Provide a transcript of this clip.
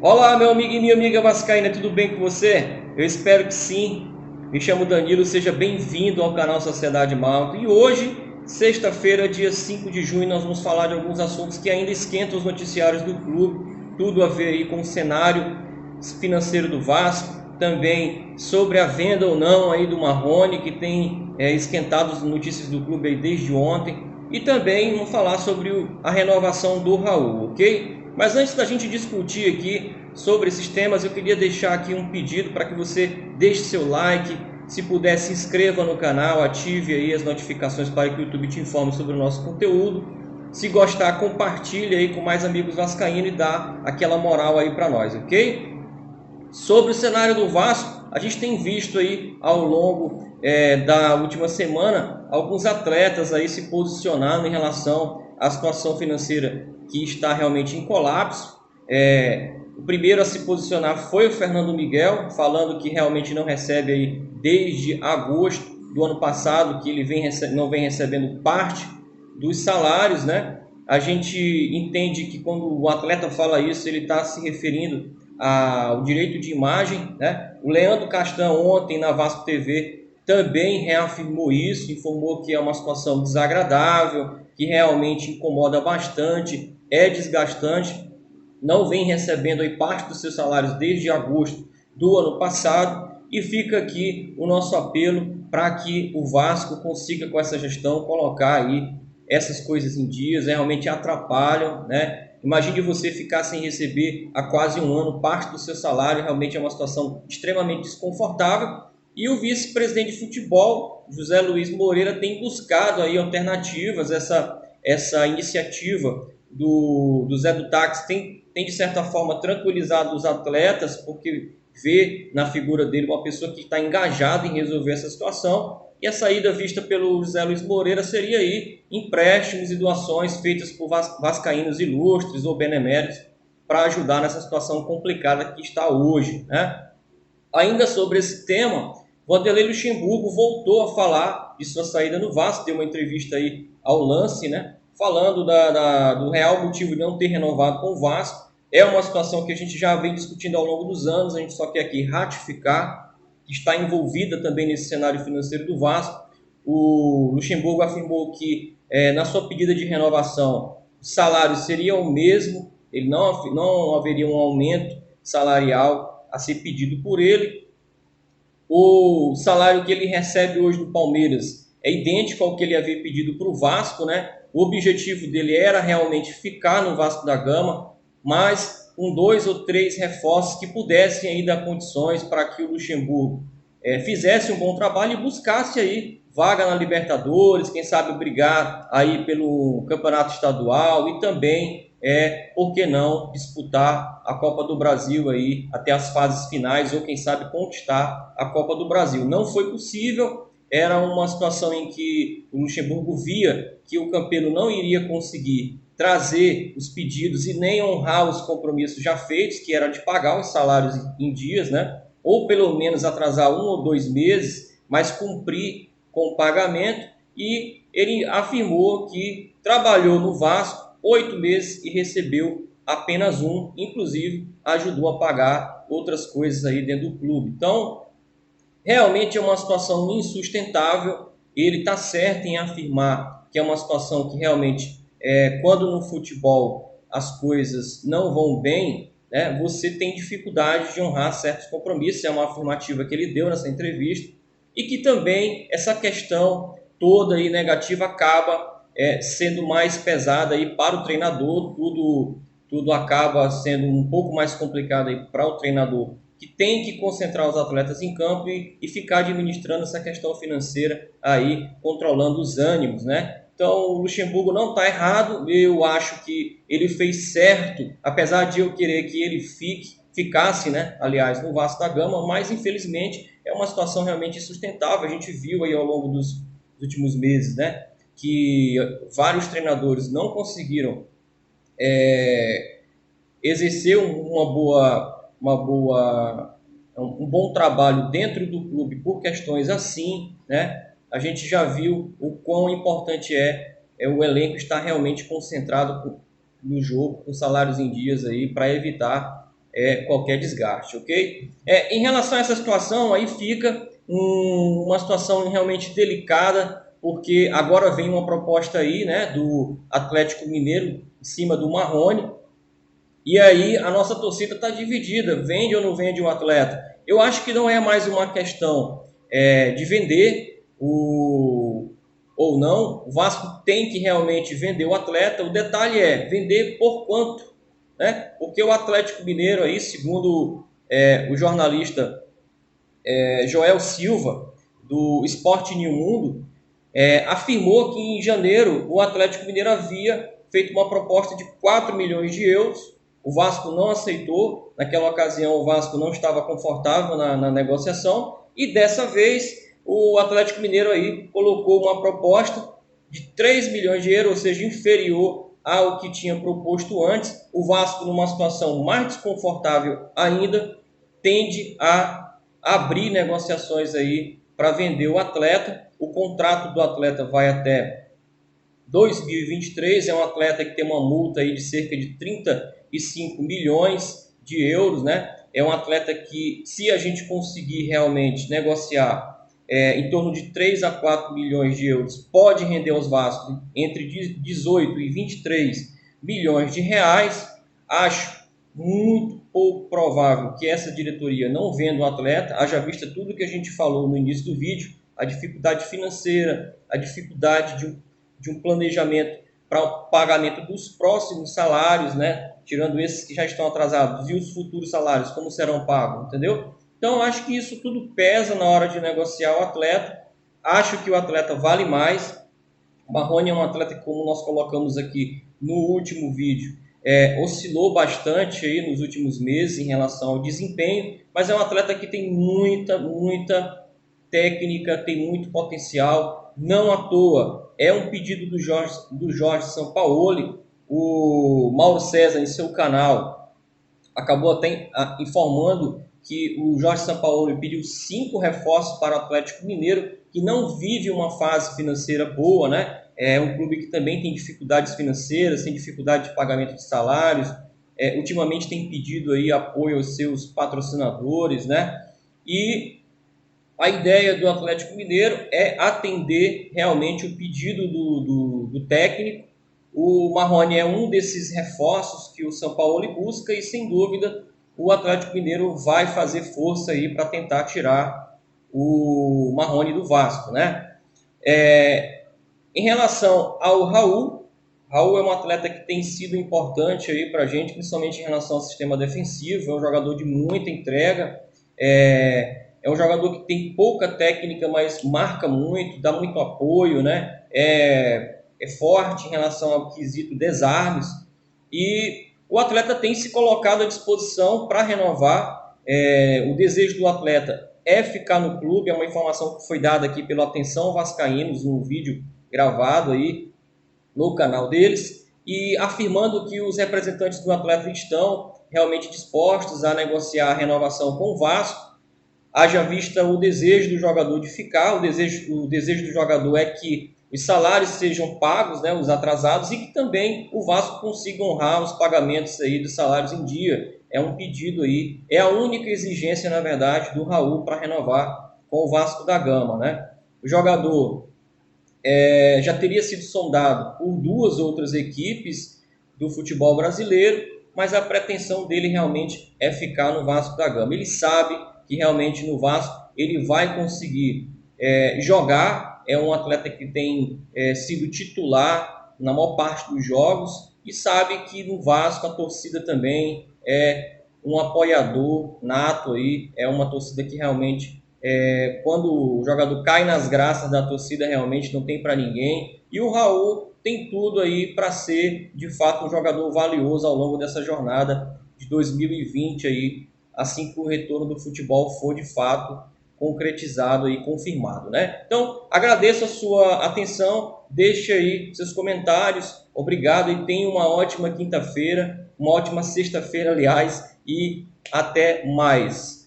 Olá, meu amigo e minha amiga vascaína, tudo bem com você? Eu espero que sim. Me chamo Danilo, seja bem-vindo ao canal Sociedade Malta. E hoje, sexta-feira, dia 5 de junho, nós vamos falar de alguns assuntos que ainda esquentam os noticiários do clube, tudo a ver aí com o cenário financeiro do Vasco, também sobre a venda ou não aí do Marrone, que tem esquentado as notícias do clube aí desde ontem, e também vamos falar sobre a renovação do Raul, ok? Mas antes da gente discutir aqui sobre esses temas, eu queria deixar aqui um pedido para que você deixe seu like, se puder se inscreva no canal, ative aí as notificações para que o YouTube te informe sobre o nosso conteúdo. Se gostar, compartilhe aí com mais amigos vascaínos e dá aquela moral aí para nós, ok? Sobre o cenário do Vasco, a gente tem visto aí ao longo da última semana alguns atletas aí se posicionando em relação à situação financeira que está realmente em colapso. O primeiro a se posicionar foi o Fernando Miguel, falando que realmente não recebe aí desde agosto do ano passado, que ele não vem recebendo parte dos salários, né? A gente entende que quando o atleta fala isso, ele está se referindo ao direito de imagem, né? O Leandro Castan ontem na Vasco TV também reafirmou isso, informou que é uma situação desagradável, que realmente incomoda bastante, é desgastante, não vem recebendo aí parte dos seus salários desde agosto do ano passado, e fica aqui o nosso apelo para que o Vasco consiga com essa gestão colocar aí essas coisas em dias, realmente atrapalham, né? Imagine você ficar sem receber há quase um ano parte do seu salário, realmente é uma situação extremamente desconfortável. E o vice-presidente de futebol, José Luiz Moreira, tem buscado aí alternativas. Essa iniciativa do Zé do Táxi tem de certa forma tranquilizado os atletas, porque vê na figura dele uma pessoa que está engajada em resolver essa situação. E a saída vista pelo José Luiz Moreira seria aí empréstimos e doações feitas por vascaínos ilustres ou beneméritos para ajudar nessa situação complicada que está hoje, né? Ainda sobre esse tema, Vanderlei Luxemburgo voltou a falar de sua saída no Vasco, deu uma entrevista aí ao Lance, né? Falando do real motivo de não ter renovado com o Vasco. É uma situação que a gente já vem discutindo ao longo dos anos, a gente só quer aqui ratificar, que está envolvida também nesse cenário financeiro do Vasco. O Luxemburgo afirmou que na sua pedida de renovação o salário seria o mesmo, ele não haveria um aumento salarial a ser pedido por ele. O salário que ele recebe hoje do Palmeiras é idêntico ao que ele havia pedido para o Vasco, né? O objetivo dele era realmente ficar no Vasco da Gama, mas com 2 ou 3 reforços que pudessem aí dar condições para que o Luxemburgo fizesse um bom trabalho e buscasse aí vaga na Libertadores, quem sabe brigar aí pelo Campeonato Estadual e também por que não disputar a Copa do Brasil aí até as fases finais ou quem sabe conquistar a Copa do Brasil. Não foi possível, era uma situação em que o Luxemburgo via que o Campelo não iria conseguir trazer os pedidos e nem honrar os compromissos já feitos, que era de pagar os salários em dias, né? Ou pelo menos atrasar 1 ou 2 meses, mas cumprir com o pagamento. E ele afirmou que trabalhou no Vasco 8 meses e recebeu apenas um, inclusive ajudou a pagar outras coisas aí dentro do clube. Então, realmente é uma situação insustentável. Ele está certo em afirmar que é uma situação que realmente, quando no futebol as coisas não vão bem, né, você tem dificuldade de honrar certos compromissos. É uma afirmativa que ele deu nessa entrevista. E que também essa questão toda aí negativa acaba sendo mais pesada aí para o treinador. Tudo acaba sendo um pouco mais complicado aí para o treinador, que tem que concentrar os atletas em campo e ficar administrando essa questão financeira aí, controlando os ânimos, né? Então, o Luxemburgo não está errado, eu acho que ele fez certo, apesar de eu querer que ele ficasse, né, aliás, no Vasco da Gama, mas infelizmente é uma situação realmente insustentável. A gente viu aí ao longo dos últimos meses, né, que vários treinadores não conseguiram exercer um bom trabalho dentro do clube por questões assim, né? A gente já viu o quão importante é o elenco estar realmente concentrado no jogo, com salários em dias aí, para evitar qualquer desgaste, ok? Em relação a essa situação, aí fica uma situação realmente delicada, porque agora vem uma proposta aí, né, do Atlético Mineiro em cima do Marrone, e aí a nossa torcida está dividida, vende ou não vende o atleta. Eu acho que não é mais uma questão de vender ou não. O Vasco tem que realmente vender o atleta. O detalhe é vender por quanto, né? Porque o Atlético Mineiro aí, segundo o jornalista Joel Silva do Esporte New Mundo, afirmou que em janeiro o Atlético Mineiro havia feito uma proposta de 4 milhões de euros. O Vasco não aceitou. Naquela ocasião, o Vasco não estava confortável na negociação. E dessa vez, o Atlético Mineiro aí colocou uma proposta de 3 milhões de euros, ou seja, inferior ao que tinha proposto antes. O Vasco, numa situação mais desconfortável ainda, tende a abrir negociações aí para vender o atleta. O contrato do atleta vai até 2023, é um atleta que tem uma multa aí de cerca de 35 milhões de euros, né? É um atleta que, se a gente conseguir realmente negociar em torno de 3 a 4 milhões de euros, pode render aos Vasco entre 18 e 23 milhões de reais. Acho muito pouco provável que essa diretoria não venda o atleta, haja vista tudo que a gente falou no início do vídeo, a dificuldade financeira, a dificuldade de um planejamento para o pagamento dos próximos salários, né? Tirando esses que já estão atrasados, e os futuros salários, como serão pagos, entendeu? Então, acho que isso tudo pesa na hora de negociar o atleta. Acho que o atleta vale mais. O Marrone é um atleta que, como nós colocamos aqui no último vídeo, oscilou bastante aí nos últimos meses em relação ao desempenho, mas é um atleta que tem muita técnica, tem muito potencial. Não à toa, é um pedido do Jorge Sampaoli. O Mauro César, em seu canal, acabou até informando que o Jorge Sampaoli pediu 5 reforços para o Atlético Mineiro, que não vive uma fase financeira boa, né? É um clube que também tem dificuldades financeiras, tem dificuldade de pagamento de salários, ultimamente tem pedido aí apoio aos seus patrocinadores, né? E a ideia do Atlético Mineiro é atender realmente o pedido do técnico. O Marrone é um desses reforços que o Sampaoli busca e, sem dúvida, o Atlético Mineiro vai fazer força aí para tentar tirar o Marrone do Vasco, né? Em relação ao Raul é um atleta que tem sido importante aí para a gente, principalmente em relação ao sistema defensivo. É um jogador de muita entrega, é um jogador que tem pouca técnica, mas marca muito, dá muito apoio, né? É forte em relação ao quesito desarmes. E o atleta tem se colocado à disposição para renovar. O desejo do atleta é ficar no clube. É uma informação que foi dada aqui pelo Atenção Vascaínos, no vídeo gravado aí no canal deles, e afirmando que os representantes do atleta estão realmente dispostos a negociar a renovação com o Vasco. Haja vista o desejo do jogador de ficar, o desejo do jogador é que os salários sejam pagos, né, os atrasados, e que também o Vasco consiga honrar os pagamentos aí dos salários em dia. É um pedido aí, é a única exigência, na verdade, do Raul para renovar com o Vasco da Gama, né? O jogador já teria sido sondado por 2 outras equipes do futebol brasileiro, mas a pretensão dele realmente é ficar no Vasco da Gama. Ele sabe que realmente no Vasco ele vai conseguir jogar. É um atleta que tem sido titular na maior parte dos jogos e sabe que no Vasco a torcida também é um apoiador nato aí, é uma torcida que realmente quando o jogador cai nas graças da torcida, realmente não tem para ninguém. E o Raul tem tudo aí para ser de fato um jogador valioso ao longo dessa jornada de 2020 aí, assim que o retorno do futebol for de fato concretizado e confirmado, né? Então, agradeço a sua atenção, deixe aí seus comentários, obrigado e tenha uma ótima quinta-feira, uma ótima sexta-feira, aliás, e até mais.